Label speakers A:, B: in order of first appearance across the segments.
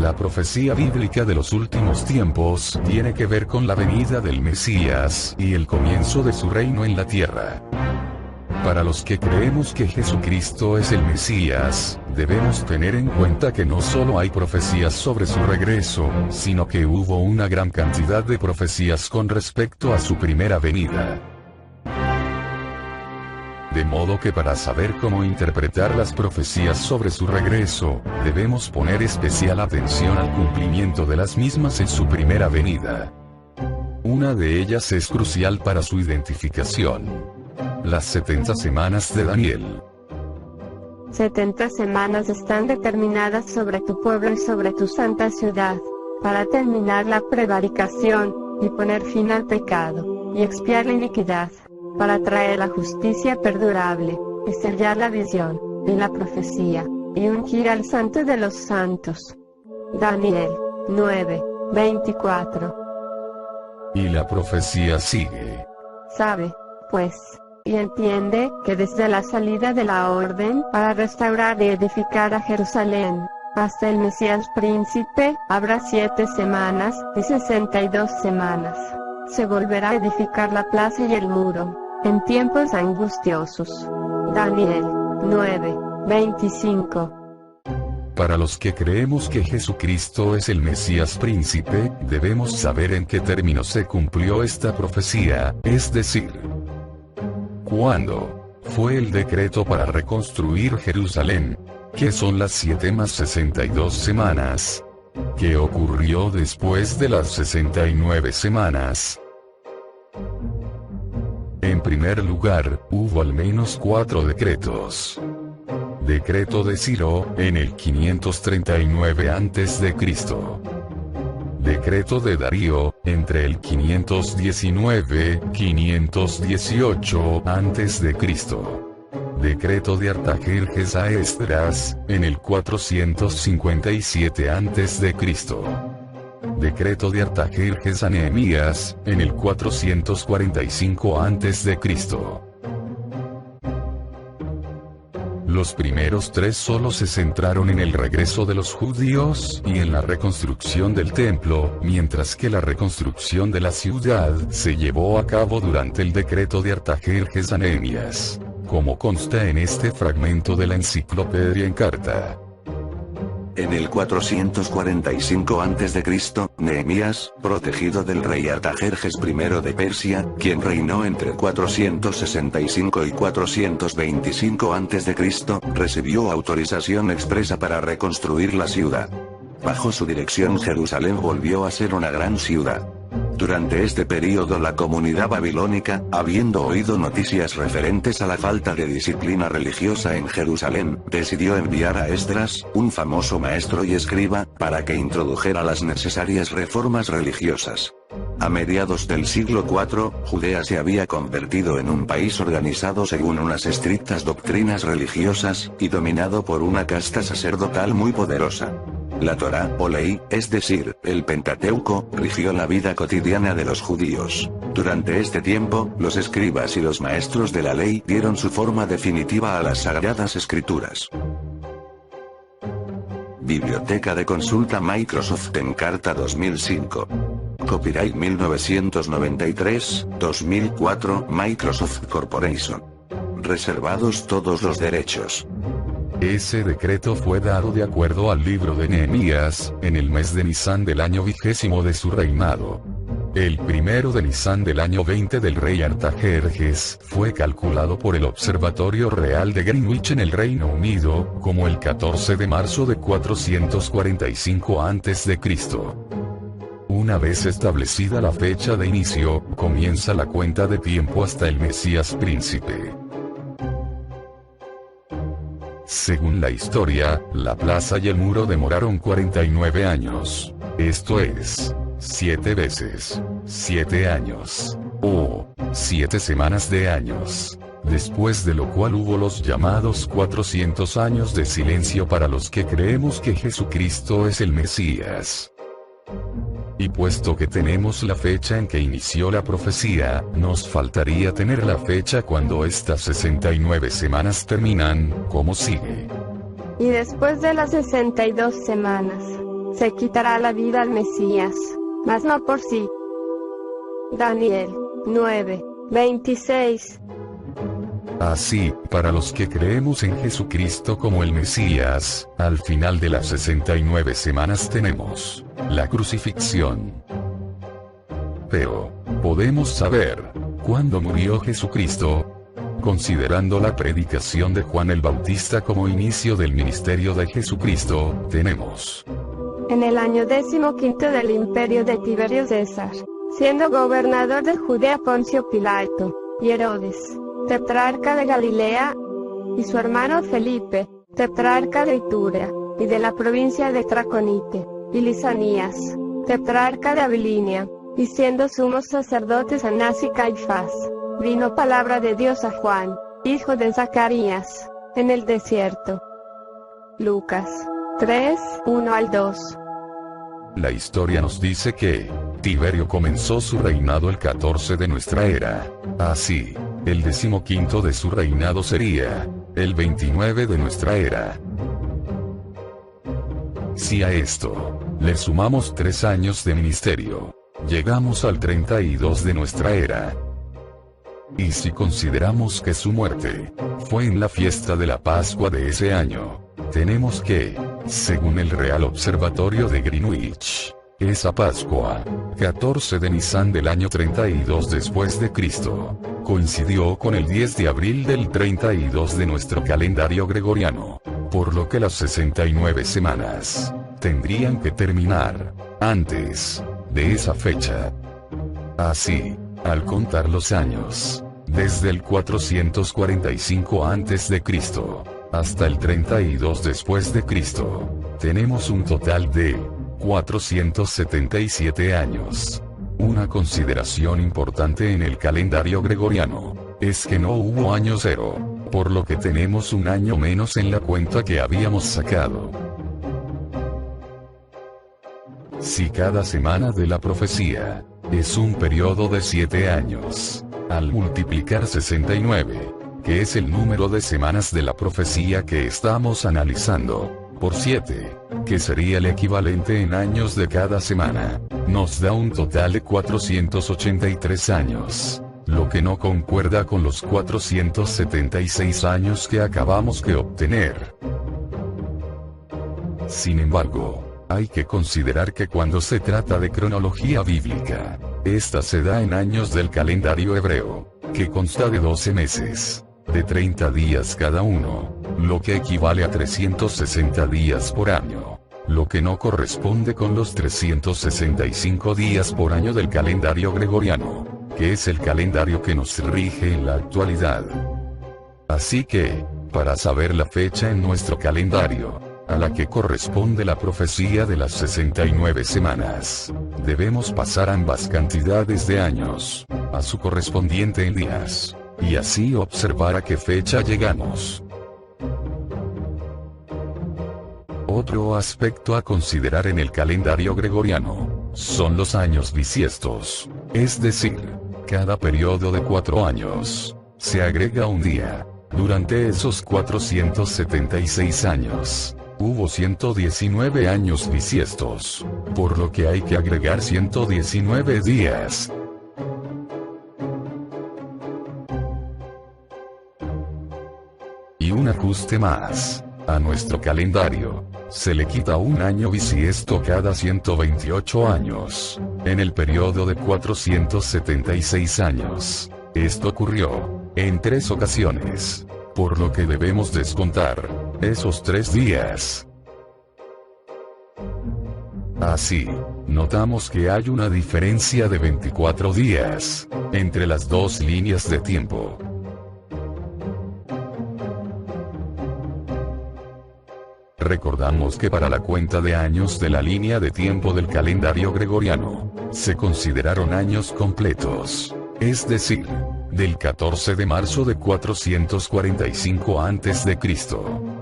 A: La profecía bíblica de los últimos tiempos tiene que ver con la venida del Mesías y el comienzo de su reino en la tierra. Para los que creemos que Jesucristo es el Mesías, debemos tener en cuenta que no solo hay profecías sobre su regreso, sino que hubo una gran cantidad de profecías con respecto a su primera venida. De modo que para saber cómo interpretar las profecías sobre su regreso, debemos poner especial atención al cumplimiento de las mismas en su primera venida. Una de ellas es crucial para su identificación: las 70 semanas de Daniel.
B: 70 semanas están determinadas sobre tu pueblo y sobre tu santa ciudad, para terminar la prevaricación, y poner fin al pecado, y expiar la iniquidad, para traer la justicia perdurable, y sellar la visión, y la profecía, y ungir al santo de los santos. Daniel 9:24.
A: Y la profecía sigue.
B: Sabe, pues, y entiende, que desde la salida de la orden para restaurar y edificar a Jerusalén, hasta el Mesías príncipe, habrá 7 semanas, y 62 semanas. Se volverá a edificar la plaza y el muro, en tiempos angustiosos. Daniel 9:25.
A: Para los que creemos que Jesucristo es el Mesías príncipe, debemos saber en qué términos se cumplió esta profecía, es decir, ¿cuándo fue el decreto para reconstruir Jerusalén? ¿Qué son las 7 más 62 semanas? ¿Qué ocurrió después de las 69 semanas? En primer lugar, hubo al menos 4 decretos. Decreto de Ciro, en el 539 a.C. Decreto de Darío, entre el 519 y 518 a.C. Decreto de Artajerjes a Esdras, en el 457 a.C. Decreto de Artajerjes a Nehemías, en el 445 a.C. Los primeros 3 solo se centraron en el regreso de los judíos y en la reconstrucción del templo, mientras que la reconstrucción de la ciudad se llevó a cabo durante el decreto de Artajerjes a Nehemías, como consta en este fragmento de la Enciclopedia Encarta.
C: En el 445 a.C., Nehemías, protegido del rey Artajerjes I de Persia, quien reinó entre 465 y 425 a.C., recibió autorización expresa para reconstruir la ciudad. Bajo su dirección Jerusalén volvió a ser una gran ciudad. Durante este período la comunidad babilónica, habiendo oído noticias referentes a la falta de disciplina religiosa en Jerusalén, decidió enviar a Esdras, un famoso maestro y escriba, para que introdujera las necesarias reformas religiosas. A mediados del siglo IV, Judea se había convertido en un país organizado según unas estrictas doctrinas religiosas, y dominado por una casta sacerdotal muy poderosa. La Torá, o ley, es decir, el Pentateuco, rigió la vida cotidiana de los judíos. Durante este tiempo, los escribas y los maestros de la ley dieron su forma definitiva a las Sagradas Escrituras. Biblioteca de consulta Microsoft Encarta 2005. Copyright 1993-2004 Microsoft Corporation. Reservados todos los derechos.
A: Ese decreto fue dado de acuerdo al libro de Nehemías, en el mes de Nisán del año 20 de su reinado. El 1 de Nisán del año 20 del rey Artajerjes fue calculado por el Observatorio Real de Greenwich en el Reino Unido, como el 14 de marzo de 445 a.C. Una vez establecida la fecha de inicio, comienza la cuenta de tiempo hasta el Mesías príncipe. Según la historia, la plaza y el muro demoraron 49 años. Esto es, 7 veces, 7 años, o 7 semanas de años. Después de lo cual hubo los llamados 400 años de silencio para los que creemos que Jesucristo es el Mesías. Y puesto que tenemos la fecha en que inició la profecía, nos faltaría tener la fecha cuando estas 69 semanas terminan, como sigue.
B: Y después de las 62 semanas, se quitará la vida al Mesías, mas no por sí. Daniel 9:26.
A: Así, para los que creemos en Jesucristo como el Mesías, al final de las 69 semanas tenemos la crucifixión. Pero, ¿podemos saber cuándo murió Jesucristo? Considerando la predicación de Juan el Bautista como inicio del ministerio de Jesucristo, tenemos:
B: en el año 15 del imperio de Tiberio César, siendo gobernador de Judea Poncio Pilato, y Herodes, tetrarca de Galilea, y su hermano Felipe, tetrarca de Iturea, y de la provincia de Traconite, y Lisanías, tetrarca de Abilinia, y siendo sumos sacerdotes Anás y Caifás, vino palabra de Dios a Juan, hijo de Zacarías, en el desierto. Lucas 3:1-2.
A: La historia nos dice que Tiberio comenzó su reinado el 14 de nuestra era. Así, el 15º de su reinado sería el 29 de nuestra era. Si a esto le sumamos 3 años de ministerio, llegamos al 32 de nuestra era. Y si consideramos que su muerte fue en la fiesta de la Pascua de ese año, tenemos que, según el Real Observatorio de Greenwich, esa Pascua, 14 de Nisán del año 32 después de Cristo, coincidió con el 10 de abril del 32 de nuestro calendario gregoriano, por lo que las 69 semanas tendrían que terminar antes de esa fecha. Así, al contar los años, desde el 445 a.C. hasta el 32 después de Cristo, tenemos un total de 477 años. Una consideración importante en el calendario gregoriano es que no hubo año cero, por lo que tenemos un año menos en la cuenta que habíamos sacado. Si cada semana de la profecía es un periodo de 7 años, al multiplicar 69 que es el número de semanas de la profecía que estamos analizando, por 7, que sería el equivalente en años de cada semana, nos da un total de 483 años, lo que no concuerda con los 476 años que acabamos de obtener. Sin embargo, hay que considerar que cuando se trata de cronología bíblica, esta se da en años del calendario hebreo, que consta de 12 meses, de 30 días cada uno, lo que equivale a 360 días por año, lo que no corresponde con los 365 días por año del calendario gregoriano, que es el calendario que nos rige en la actualidad. Así que, para saber la fecha en nuestro calendario, a la que corresponde la profecía de las 69 semanas, debemos pasar ambas cantidades de años, a su correspondiente en días, y así observar a qué fecha llegamos. Otro aspecto a considerar en el calendario gregoriano, son los años bisiestos, es decir, cada periodo de 4 años, se agrega un día. Durante esos 476 años, hubo 119 años bisiestos, por lo que hay que agregar 119 días. Y un ajuste más, a nuestro calendario, se le quita un año bisiesto cada 128 años, en el periodo de 476 años. Esto ocurrió, en 3 ocasiones, por lo que debemos descontar esos 3 días. Así, notamos que hay una diferencia de 24 días, entre las dos líneas de tiempo. Recordamos que para la cuenta de años de la línea de tiempo del calendario gregoriano, se consideraron años completos, es decir, del 14 de marzo de 445 a.C.,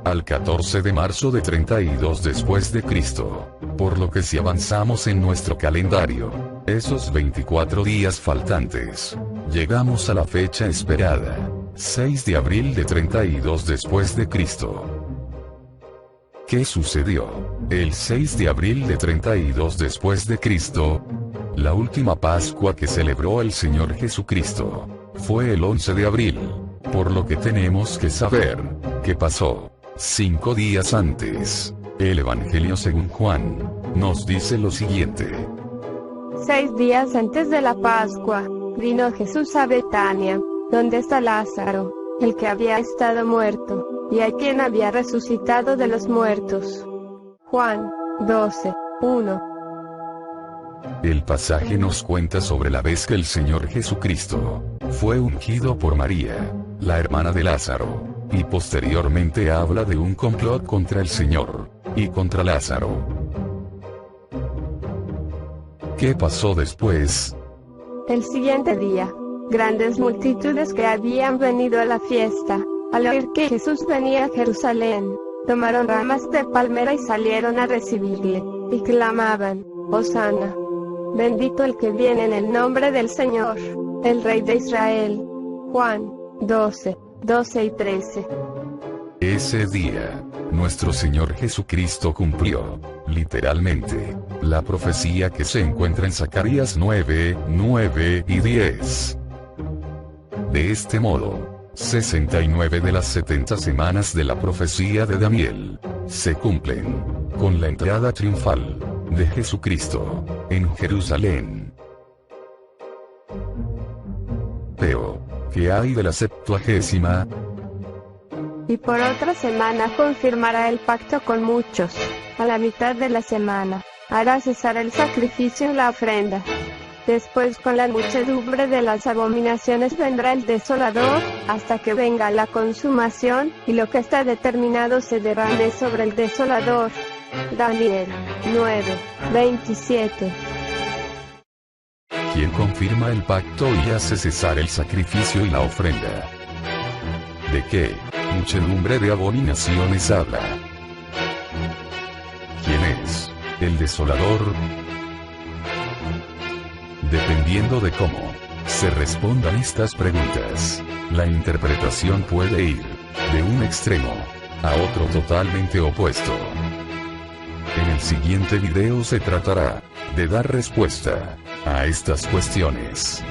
A: al 14 de marzo de 32 después de Cristo, por lo que si avanzamos en nuestro calendario, esos 24 días faltantes, llegamos a la fecha esperada, 6 de abril de 32 después de Cristo. ¿Qué sucedió el 6 de abril de 32 después de Cristo? La última Pascua que celebró el Señor Jesucristo fue el 11 de abril, por lo que tenemos que saber qué pasó 5 días antes. El Evangelio según Juan nos dice lo siguiente:
B: 6 días antes de la Pascua, vino Jesús a Betania, donde está Lázaro, el que había estado muerto, y a quien había resucitado de los muertos. Juan 12:1.
A: El pasaje nos cuenta sobre la vez que el Señor Jesucristo fue ungido por María, la hermana de Lázaro, y posteriormente habla de un complot contra el Señor y contra Lázaro. ¿Qué pasó después?
B: El siguiente día, grandes multitudes que habían venido a la fiesta, al oír que Jesús venía a Jerusalén, tomaron ramas de palmera y salieron a recibirle, y clamaban: Hosana. Bendito el que viene en el nombre del Señor, el Rey de Israel. Juan 12:12 y 13.
A: Ese día, nuestro Señor Jesucristo cumplió, literalmente, la profecía que se encuentra en Zacarías 9:9 y 10. De este modo, 69 de las 70 semanas de la profecía de Daniel se cumplen con la entrada triunfal de Jesucristo en Jerusalén. Pero, ¿qué hay de la 70ª?
B: Y por otra semana confirmará el pacto con muchos. A la mitad de la semana, hará cesar el sacrificio y la ofrenda. Después, con la muchedumbre de las abominaciones vendrá el desolador, hasta que venga la consumación, y lo que está determinado se derrame sobre el desolador. Daniel 9:27.
A: ¿Quién confirma el pacto y hace cesar el sacrificio y la ofrenda? ¿De qué muchedumbre de abominaciones habla? ¿Quién es el desolador? Dependiendo de cómo se respondan estas preguntas, La interpretación puede ir de un extremo a otro totalmente opuesto. En el siguiente video se tratará de dar respuesta a estas cuestiones.